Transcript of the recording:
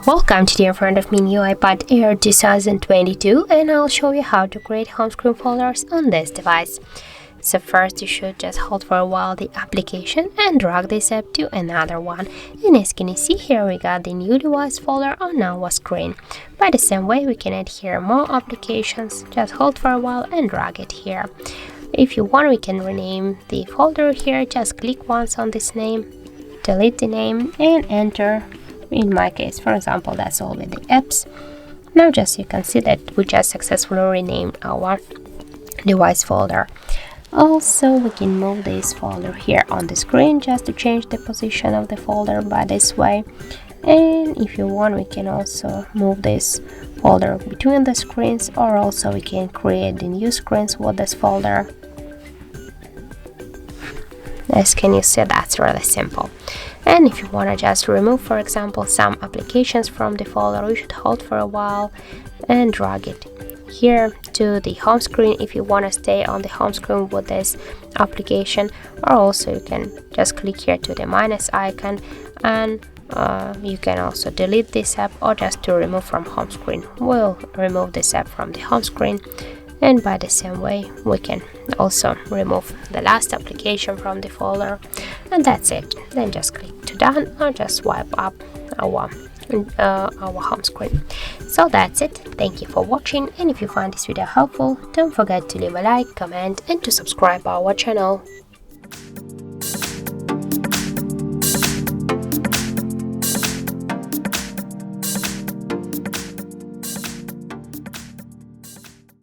Welcome, today in front of me new iPad Air 2022, and I'll show you how to create home screen folders on this device. So first you should just hold for a while the application and drag this app to another one. And as you can see here, we got the new device folder on our screen. By the same way, we can add here more applications. Just hold for a while and drag it here. If you want, we can rename the folder here. Just click once on this name, delete the name and enter. In my case, for example, that's all with the apps. Now just you can see that we just successfully renamed our device folder. Also, we can move this folder here on the screen just to change the position of the folder by this way. And if you want, we can also move this folder between the screens, or also we can create the new screens with this folder. As can you see, that's really simple. And if you want to just remove, for example, some applications from the folder, you should hold for a while and drag it here to the home screen if you want to stay on the home screen with this application, or also you can just click here to the minus icon and you can also delete this app or just to remove from home screen. We'll remove this app from the home screen, and by the same way we can also remove the last application from the folder, and that's it. Then just click to done or just swipe up our home screen. So that's it. Thank you for watching, and if you find this video helpful, don't forget to leave a like, comment and to subscribe our channel.